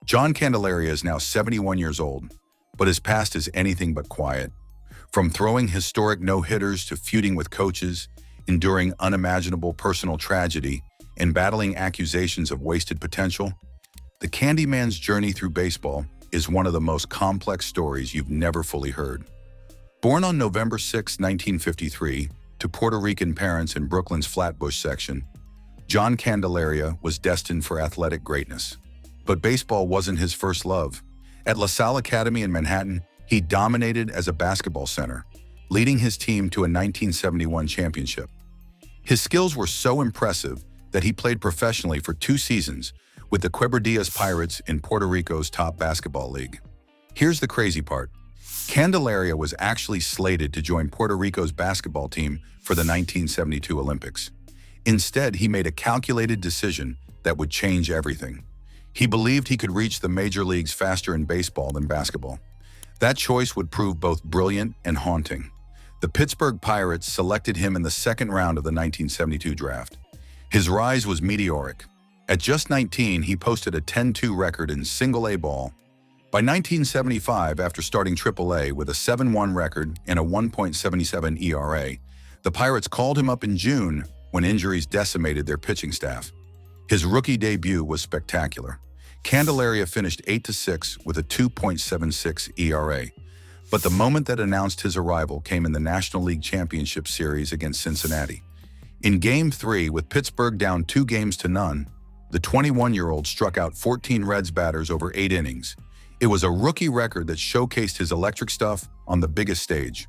John Candelaria is now 71 years old, but his past is anything but quiet. From throwing historic no-hitters to feuding with coaches, enduring unimaginable personal tragedy, and battling accusations of wasted potential, the Candyman's journey through baseball is one of the most complex stories you've never fully heard. Born on November 6, 1953, to Puerto Rican parents in Brooklyn's Flatbush section, John Candelaria was destined for athletic greatness. But baseball wasn't his first love. At La Salle Academy in Manhattan, he dominated as a basketball center, leading his team to a 1971 championship. His skills were so impressive that he played professionally for 2 seasons with the Quebradillas Pirates in Puerto Rico's top basketball league. Here's the crazy part. Candelaria was actually slated to join Puerto Rico's basketball team for the 1972 Olympics. Instead, he made a calculated decision that would change everything. He believed he could reach the major leagues faster in baseball than basketball. That choice would prove both brilliant and haunting. The Pittsburgh Pirates selected him in the second round of the 1972 draft. His rise was meteoric. At just 19, he posted a 10-2 record in single-A ball. By 1975, after starting Triple-A with a 7-1 record and a 1.77 ERA, the Pirates called him up in June when injuries decimated their pitching staff. His rookie debut was spectacular. Candelaria finished 8-6 with a 2.76 ERA. But the moment that announced his arrival came in the National League Championship Series against Cincinnati. In Game 3, with Pittsburgh down 2-0, the 21-year-old struck out 14 Reds batters over 8 innings. It was a rookie record that showcased his electric stuff on the biggest stage.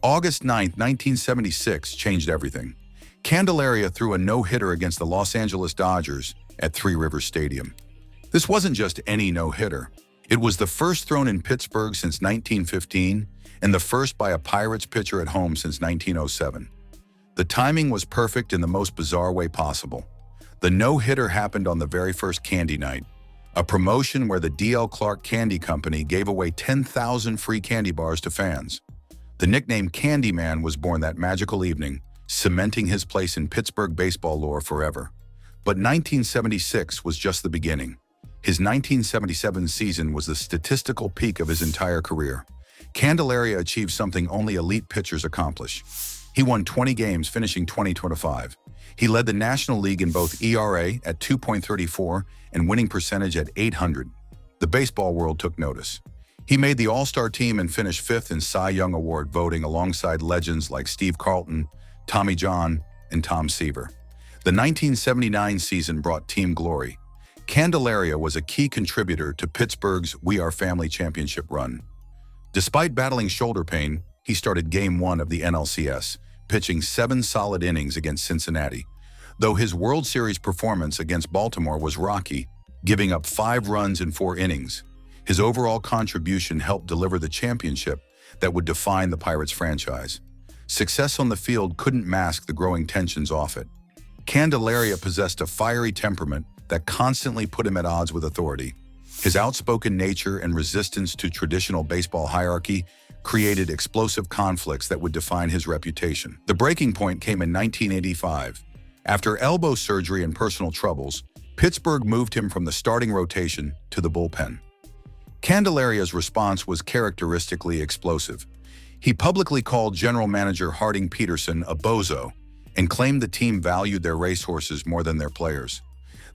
August 9, 1976 changed everything. Candelaria threw a no-hitter against the Los Angeles Dodgers at Three Rivers Stadium. This wasn't just any no-hitter. It was the first thrown in Pittsburgh since 1915 and the first by a Pirates pitcher at home since 1907. The timing was perfect in the most bizarre way possible. The no-hitter happened on the very first Candy Night, a promotion where the D.L. Clark Candy Company gave away 10,000 free candy bars to fans. The nickname Candyman was born that magical evening, cementing his place in Pittsburgh baseball lore forever. But 1976 was just the beginning. His 1977 season was the statistical peak of his entire career. Candelaria achieved something only elite pitchers accomplish. He won 20 games, finishing 20-25. He led the National League in both ERA at 2.34 and winning percentage at .800. The baseball world took notice. He made the All-Star team and finished 5th in Cy Young Award voting alongside legends like Steve Carlton, Tommy John, and Tom Seaver. The 1979 season brought team glory. Candelaria was a key contributor to Pittsburgh's We Are Family championship run. Despite battling shoulder pain, he started Game 1 of the NLCS, pitching 7 solid innings against Cincinnati. Though his World Series performance against Baltimore was rocky, giving up 5 runs in 4 innings, his overall contribution helped deliver the championship that would define the Pirates franchise. Success on the field couldn't mask the growing tensions off it. Candelaria possessed a fiery temperament that constantly put him at odds with authority. His outspoken nature and resistance to traditional baseball hierarchy created explosive conflicts that would define his reputation. The breaking point came in 1985. After elbow surgery and personal troubles, Pittsburgh moved him from the starting rotation to the bullpen. Candelaria's response was characteristically explosive. He publicly called general manager Harding Peterson a bozo and claimed the team valued their racehorses more than their players.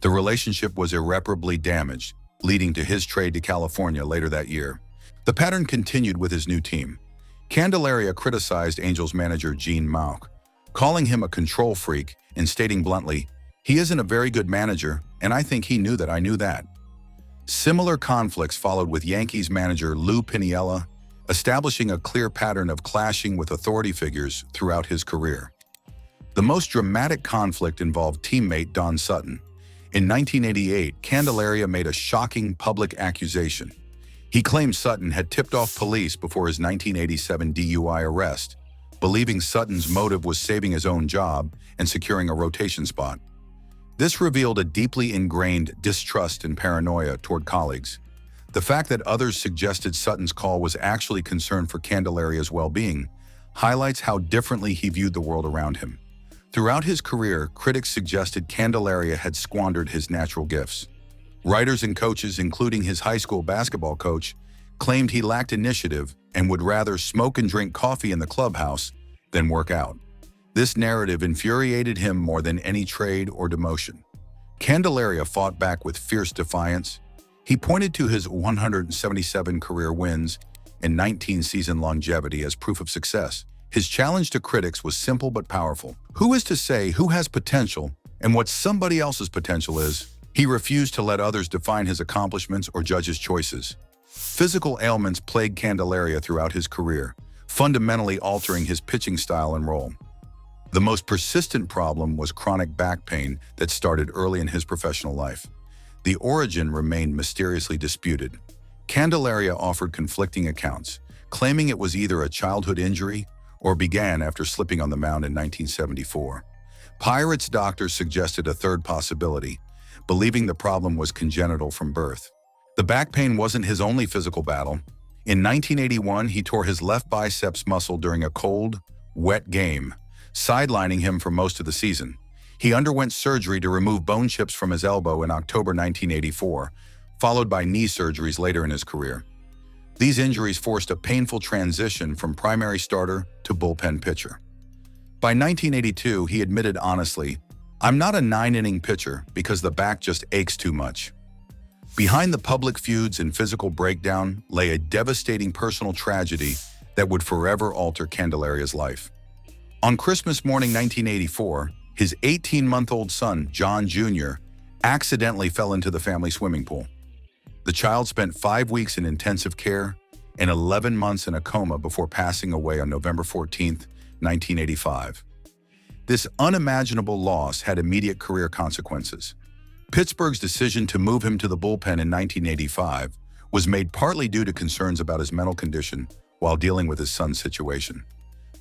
The relationship was irreparably damaged, leading to his trade to California later that year. The pattern continued with his new team. Candelaria criticized Angels manager Gene Mauch, calling him a control freak and stating bluntly, "He isn't a very good manager, and I think he knew that I knew that." Similar conflicts followed with Yankees manager Lou Piniella, establishing a clear pattern of clashing with authority figures throughout his career. The most dramatic conflict involved teammate Don Sutton. In 1988, Candelaria made a shocking public accusation. He claimed Sutton had tipped off police before his 1987 DUI arrest, believing Sutton's motive was saving his own job and securing a rotation spot. This revealed a deeply ingrained distrust and paranoia toward colleagues. The fact that others suggested Sutton's call was actually concern for Candelaria's well-being highlights how differently he viewed the world around him. Throughout his career, critics suggested Candelaria had squandered his natural gifts. Writers and coaches, including his high school basketball coach, claimed he lacked initiative and would rather smoke and drink coffee in the clubhouse than work out. This narrative infuriated him more than any trade or demotion. Candelaria fought back with fierce defiance. He pointed to his 177 career wins and 19-season longevity as proof of success. His challenge to critics was simple but powerful. Who is to say who has potential and what somebody else's potential is? He refused to let others define his accomplishments or judge his choices. Physical ailments plagued Candelaria throughout his career, fundamentally altering his pitching style and role. The most persistent problem was chronic back pain that started early in his professional life. The origin remained mysteriously disputed. Candelaria offered conflicting accounts, claiming it was either a childhood injury or began after slipping on the mound in 1974. Pirates doctors suggested a third possibility, believing the problem was congenital from birth. The back pain wasn't his only physical battle. In 1981, he tore his left biceps muscle during a cold, wet game, sidelining him for most of the season. He underwent surgery to remove bone chips from his elbow in October 1984, followed by knee surgeries later in his career. These injuries forced a painful transition from primary starter to bullpen pitcher. By 1982, he admitted honestly, "I'm not a 9-inning pitcher because the back just aches too much." Behind the public feuds and physical breakdown lay a devastating personal tragedy that would forever alter Candelaria's life. On Christmas morning 1984, his 18-month-old son, John Jr., accidentally fell into the family swimming pool. The child spent 5 weeks in intensive care and 11 months in a coma before passing away on November 14, 1985. This unimaginable loss had immediate career consequences. Pittsburgh's decision to move him to the bullpen in 1985 was made partly due to concerns about his mental condition while dealing with his son's situation.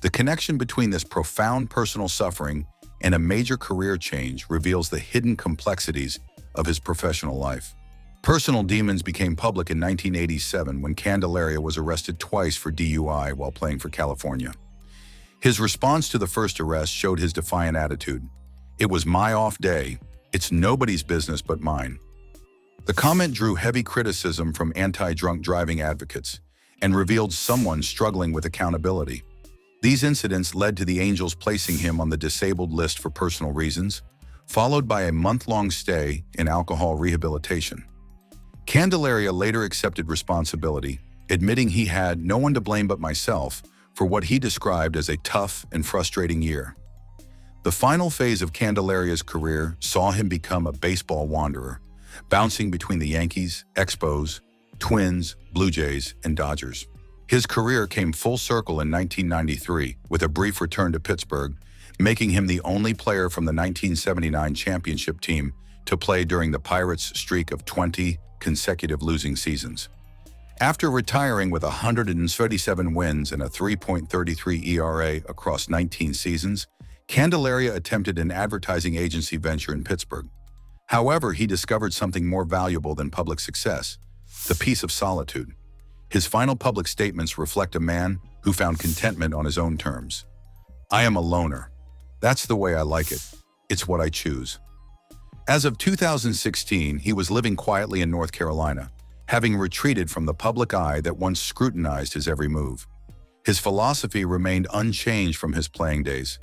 The connection between this profound personal suffering and a major career change reveals the hidden complexities of his professional life. Personal demons became public in 1987 when Candelaria was arrested twice for DUI while playing for California. His response to the first arrest showed his defiant attitude. "It was my off day. It's nobody's business but mine." The comment drew heavy criticism from anti-drunk driving advocates and revealed someone struggling with accountability. These incidents led to the Angels placing him on the disabled list for personal reasons, followed by a month-long stay in alcohol rehabilitation. Candelaria later accepted responsibility, admitting he had no one to blame but myself for what he described as a tough and frustrating year. The final phase of Candelaria's career saw him become a baseball wanderer, bouncing between the Yankees, Expos, Twins, Blue Jays, and Dodgers. His career came full circle in 1993 with a brief return to Pittsburgh, making him the only player from the 1979 championship team to play during the Pirates' streak of 20 consecutive losing seasons. After retiring with 137 wins and a 3.33 ERA across 19 seasons, Candelaria attempted an advertising agency venture in Pittsburgh. However, he discovered something more valuable than public success: the peace of solitude. His final public statements reflect a man who found contentment on his own terms. "I am a loner. That's the way I like it. It's what I choose." As of 2016, he was living quietly in North Carolina, having retreated from the public eye that once scrutinized his every move. His philosophy remained unchanged from his playing days.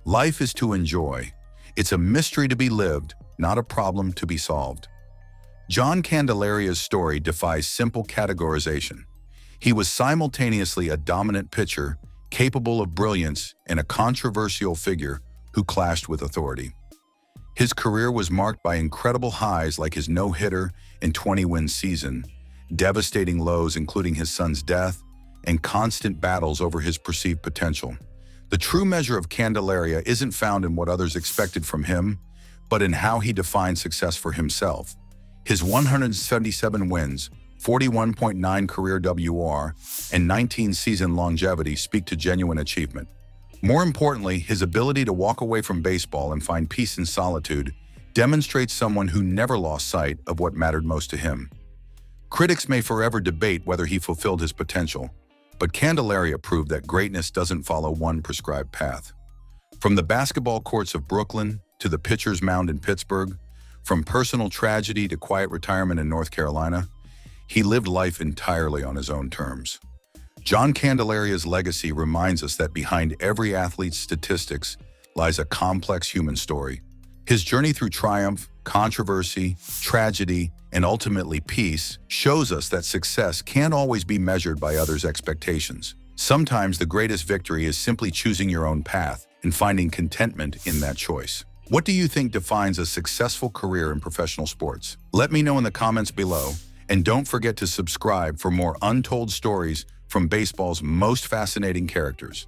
Life is to enjoy. It's a mystery to be lived, not a problem to be solved. John Candelaria's story defies simple categorization. He was simultaneously a dominant pitcher, capable of brilliance, and a controversial figure who clashed with authority. His career was marked by incredible highs like his no-hitter and 20-win season, devastating lows including his son's death, and constant battles over his perceived potential. The true measure of Candelaria isn't found in what others expected from him, but in how he defined success for himself. His 177 wins, 41.9 career WR, and 19-season longevity speak to genuine achievement. More importantly, his ability to walk away from baseball and find peace in solitude demonstrates someone who never lost sight of what mattered most to him. Critics may forever debate whether he fulfilled his potential, but Candelaria proved that greatness doesn't follow one prescribed path. From the basketball courts of Brooklyn to the pitcher's mound in Pittsburgh, From personal tragedy to quiet retirement in North Carolina, he lived life entirely on his own terms. John Candelaria's legacy reminds us that behind every athlete's statistics lies a complex human story. His journey through triumph, controversy, tragedy, and ultimately peace shows us that success can't always be measured by others' expectations. Sometimes the greatest victory is simply choosing your own path and finding contentment in that choice. What do you think defines a successful career in professional sports? Let me know in the comments below, and don't forget to subscribe for more untold stories from baseball's most fascinating characters.